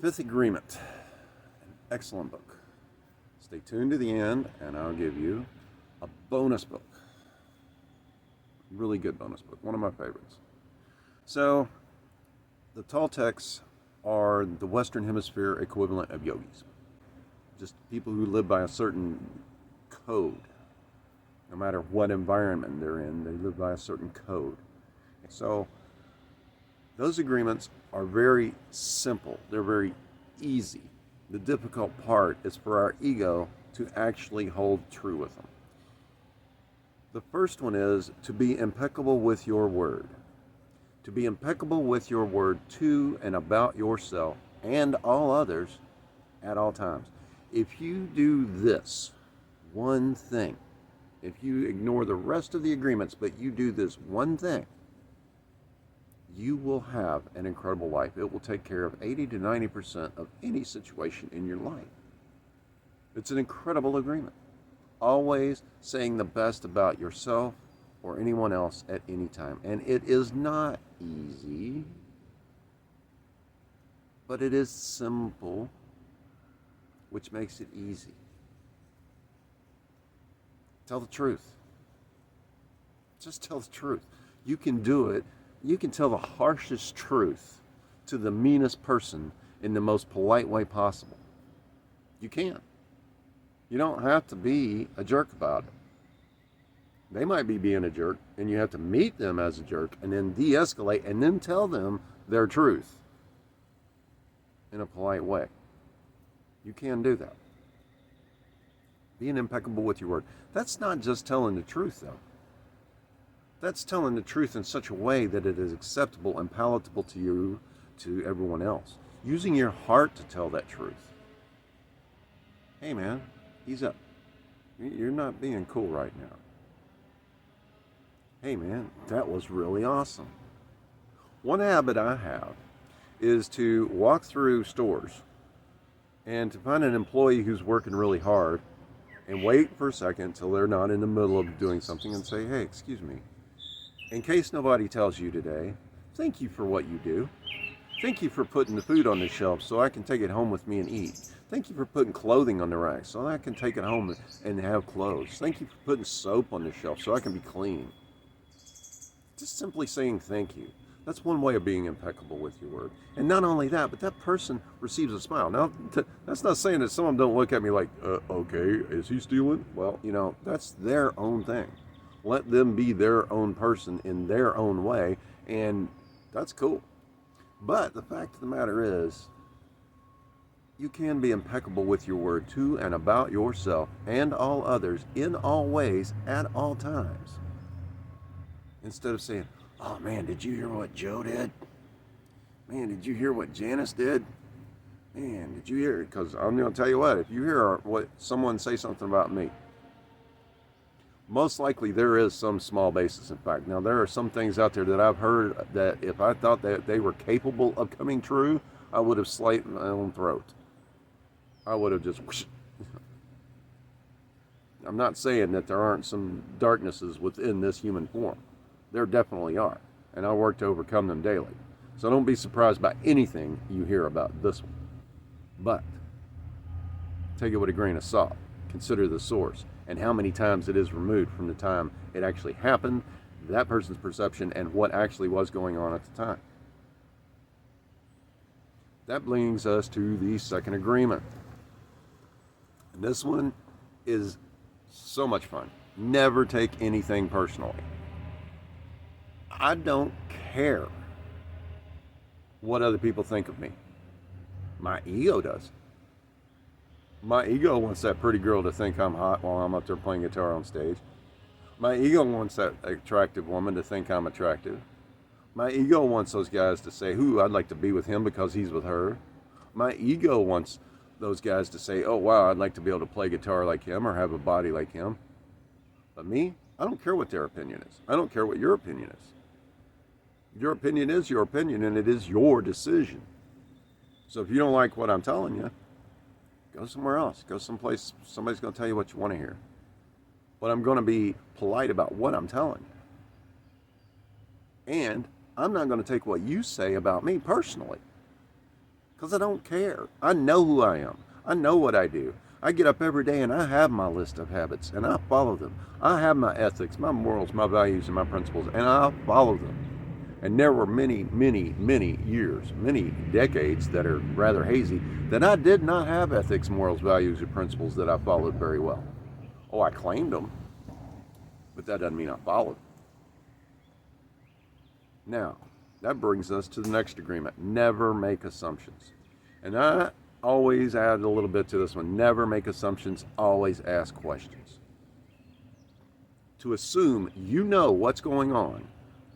Fifth Agreement, an excellent book. Stay tuned to the end, and I'll give you a bonus book. Really good bonus book, one of my favorites. So, the Toltecs are the Western Hemisphere equivalent of yogis. Just people who live by a certain code. No matter what environment they're in, they live by a certain code. So, those agreements are very simple. They're very easy. The difficult part is for our ego to actually hold true with them. The first one is to be impeccable with your word. To be impeccable with your word to and about yourself and all others at all times. If you do this one thing, if you ignore the rest of the agreements, but you do this one thing, you will have an incredible life. It will take care of 80 to 90% of any situation in your life. It's an incredible agreement. Always saying the best about yourself or anyone else at any time. And it is not easy, but it is simple, which makes it easy. Tell the truth. Just tell the truth. You can do it. You can tell the harshest truth to the meanest person in the most polite way possible. You can. You don't have to be a jerk about it. They might be being a jerk, and you have to meet them as a jerk and then de-escalate and then tell them their truth in a polite way. You can do that. Being impeccable with your word. That's not just telling the truth, though. That's telling the truth in such a way that it is acceptable and palatable to you, to everyone else. Using your heart to tell that truth. Hey man, ease up. You're not being cool right now. Hey man, that was really awesome. One habit I have is to walk through stores and to find an employee who's working really hard and wait for a second till they're not in the middle of doing something and say, hey, excuse me. In case nobody tells you today, thank you for what you do. Thank you for putting the food on the shelf so I can take it home with me and eat. Thank you for putting clothing on the rack so I can take it home and have clothes. Thank you for putting soap on the shelf so I can be clean. Just simply saying thank you. That's one way of being impeccable with your word. And not only that, but that person receives a smile. Now, that's not saying that some of them don't look at me like, okay, is he stealing? Well, that's their own thing. Let them be their own person in their own way, and that's cool. But the fact of the matter is, you can be impeccable with your word to and about yourself and all others in all ways at all times. Instead of saying, oh man, did you hear what Joe did? Man, did you hear what Janice did? Man, did you hear it? Because I'm going to tell you what, if you hear what someone say something about me, most likely there is some small basis in fact. Now there are some things out there that I've heard that if I thought that they were capable of coming true, I would have slit my own throat. I would have just whoosh. I'm not saying that there aren't some darknesses within this human form. There definitely are, and I work to overcome them daily. So don't be surprised by anything you hear about this one. But take it with a grain of salt. Consider the source and how many times it is removed from the time it actually happened, that person's perception, and what actually was going on at the time. That brings us to the second agreement. And this one is so much fun. Never take anything personally. I don't care what other people think of me. My ego does. My ego wants that pretty girl to think I'm hot while I'm up there playing guitar on stage. My ego wants that attractive woman to think I'm attractive. My ego wants those guys to say, ooh, I'd like to be with him because he's with her. My ego wants those guys to say, oh, wow, I'd like to be able to play guitar like him or have a body like him. But me, I don't care what their opinion is. I don't care what your opinion is. Your opinion is your opinion, and it is your decision. So if you don't like what I'm telling you, go somewhere else. Go someplace somebody's going to tell you what you want to hear. But I'm going to be polite about what I'm telling you. And I'm not going to take what you say about me personally. because I don't care. I know who I am. I know what I do. I get up every day and I have my list of habits and I follow them. I have my ethics, my morals, my values, and my principles, and I follow them. And there were many, many, many years, many decades that are rather hazy that I did not have ethics, morals, values, or principles that I followed very well. Oh, I claimed them, but that doesn't mean I followed them. Now, that brings us to the next agreement. Never make assumptions. And I always add a little bit to this one. Never make assumptions, always ask questions. To assume you know what's going on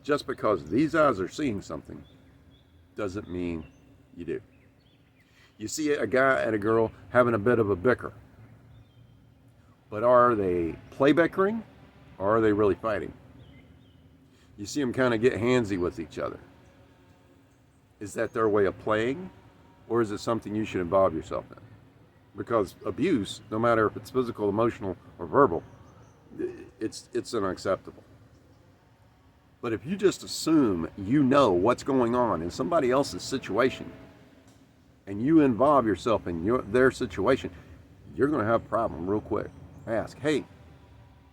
just because these eyes are seeing something doesn't mean you do. You see a guy and a girl having a bit of a bicker, but are they play bickering or are they really fighting? You see them kind of get handsy with each other. Is that their way of playing, or is it something you should involve yourself in? Because abuse, no matter if it's physical, emotional, or verbal, it's unacceptable. But if you just assume you know what's going on in somebody else's situation, and you involve yourself in their situation, you're going to have a problem real quick. Ask, hey,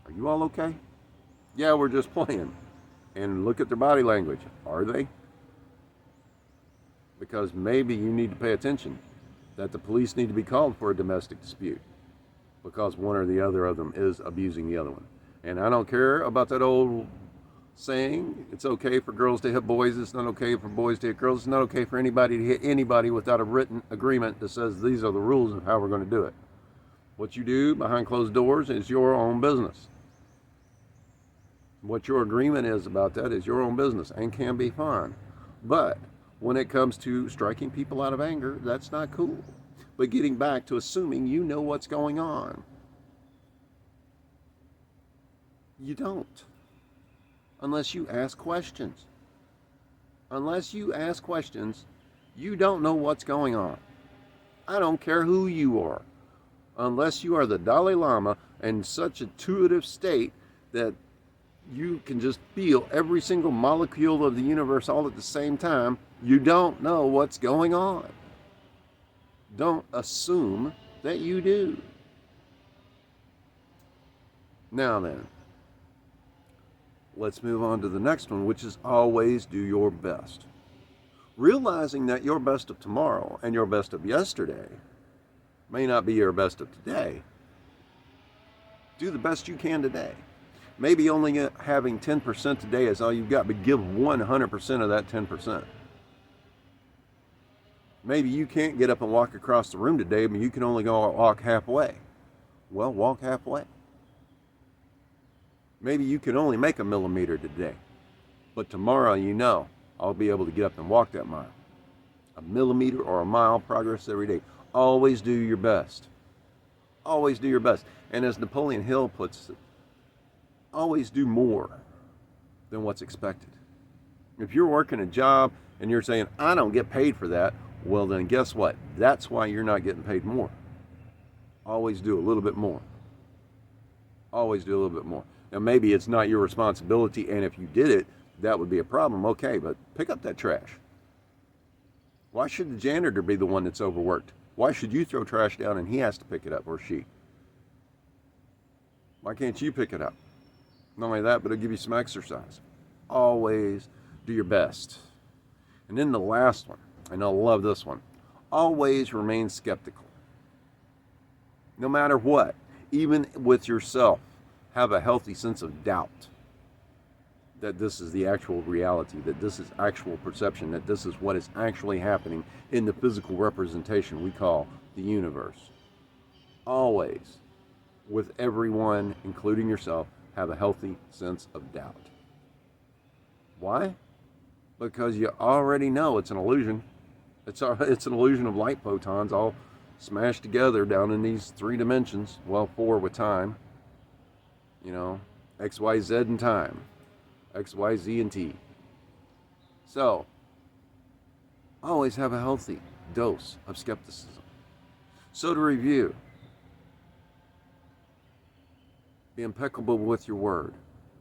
are you all okay? Yeah, we're just playing. And look at their body language. Are they? Because maybe you need to pay attention that the police need to be called for a domestic dispute because one or the other of them is abusing the other one. And I don't care about that old saying, it's okay for girls to hit boys, it's not okay for boys to hit girls, it's not okay for anybody to hit anybody without a written agreement that says these are the rules of how we're going to do it. What you do behind closed doors is your own business. What your agreement is about that is your own business and can be fine. But when it comes to striking people out of anger, that's not cool. But getting back to assuming you know what's going on, you don't. Unless you ask questions. Unless you ask questions, you don't know what's going on. I don't care who you are. Unless you are the Dalai Lama in such intuitive state that you can just feel every single molecule of the universe all at the same time, you don't know what's going on. Don't assume that you do. Now then, let's move on to the next one, which is always do your best. Realizing that your best of tomorrow and your best of yesterday may not be your best of today. Do the best you can today. Maybe only having 10% today is all you've got, but give 100% of that 10%. Maybe you can't get up and walk across the room today, but you can only go walk halfway. Well, walk halfway. Maybe you can only make a millimeter today, but tomorrow you know I'll be able to get up and walk that mile. A millimeter or a mile progress every day. Always do your best. Always do your best. And as Napoleon Hill puts it, always do more than what's expected. If you're working a job and you're saying, I don't get paid for that, well then guess what? That's why you're not getting paid more. Always do a little bit more. Always do a little bit more. Now maybe it's not your responsibility, and if you did it, that would be a problem. Okay, but pick up that trash. Why should the janitor be the one that's overworked? Why should you throw trash down and he has to pick it up, or she? Why can't you pick it up? Not only that, but it'll give you some exercise. Always do your best. And then the last one, and I love this one, always remain skeptical. No matter what, even with yourself, have a healthy sense of doubt that this is the actual reality, that this is actual perception, that this is what is actually happening in the physical representation we call the universe. Always, with everyone, including yourself, have a healthy sense of doubt. Why? Because you already know it's an illusion. It's an illusion of light photons all smashed together down in these 3 dimensions. Well, 4 with time. You know, X, Y, Z and time. X, Y, Z and T. So, always have a healthy dose of skepticism. So to review, be impeccable with your word,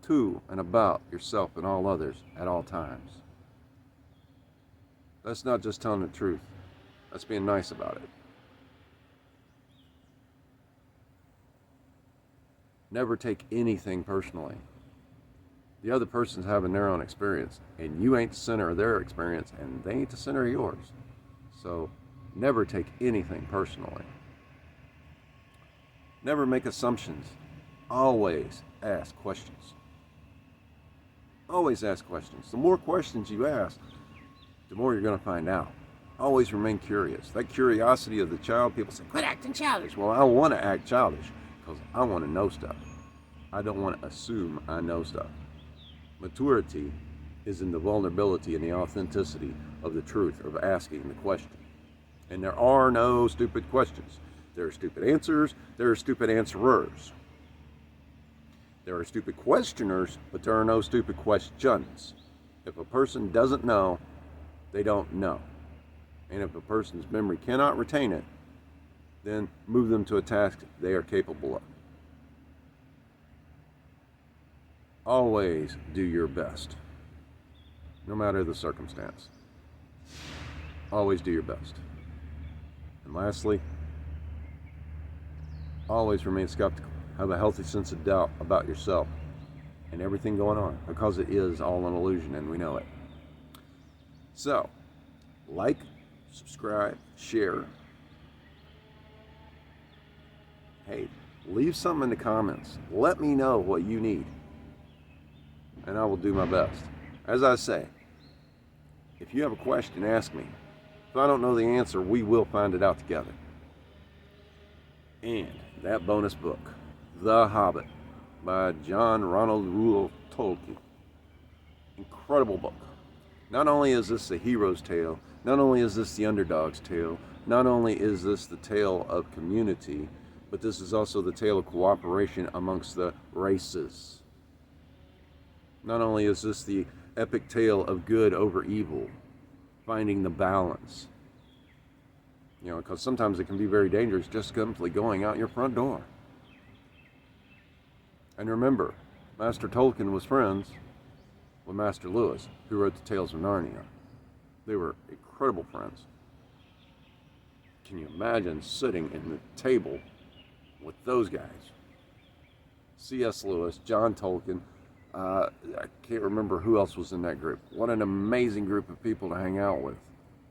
to and about yourself and all others at all times. That's not just telling the truth. That's being nice about it. Never take anything personally. The other person's having their own experience, and you ain't the center of their experience, and they ain't the center of yours. So never take anything personally. Never make assumptions. Always ask questions. Always ask questions. The more questions you ask, the more you're going to find out. Always remain curious. That curiosity of the child, people say, quit acting childish. Well, I want to act childish because I want to know stuff. I don't want to assume I know stuff. Maturity is in the vulnerability and the authenticity of the truth, of asking the question. And there are no stupid questions. There are stupid answers. There are stupid answerers. There are stupid questioners, but there are no stupid questions. If a person doesn't know, they don't know. And if a person's memory cannot retain it, then move them to a task they are capable of. Always do your best, no matter the circumstance. Always do your best. And lastly, always remain skeptical. Have a healthy sense of doubt about yourself and everything going on, because it is all an illusion and we know it. So, like, subscribe, share. Hey, leave something in the comments. Let me know what you need, and I will do my best. As I say, if you have a question, ask me. If I don't know the answer, we will find it out together. And that bonus book, The Hobbit, by John Ronald Reuel Tolkien. Incredible book. Not only is this the hero's tale, not only is this the underdog's tale, not only is this the tale of community, but this is also the tale of cooperation amongst the races. Not only is this the epic tale of good over evil, finding the balance. You know, because sometimes it can be very dangerous just simply going out your front door. And remember, Master Tolkien was friends with Master Lewis, who wrote the Tales of Narnia. They were incredible friends. Can you imagine sitting in the table with those guys? C.S. Lewis, John Tolkien, I can't remember who else was in that group. What an amazing group of people to hang out with.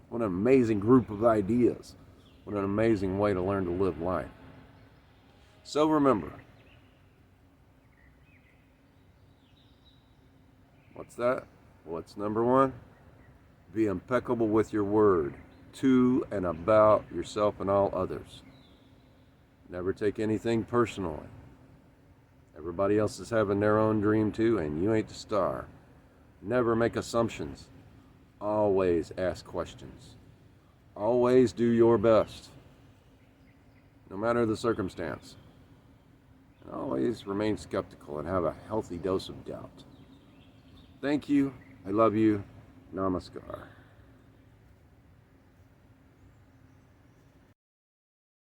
What an amazing group of ideas. What an amazing way to learn to live life. So remember, what's that? What's number one? Be impeccable with your word to and about yourself and all others. Never take anything personally. Everybody else is having their own dream too, and you ain't the star. Never make assumptions. Always ask questions. Always do your best, no matter the circumstance. And always remain skeptical and have a healthy dose of doubt. Thank you. I love you. Namaskar.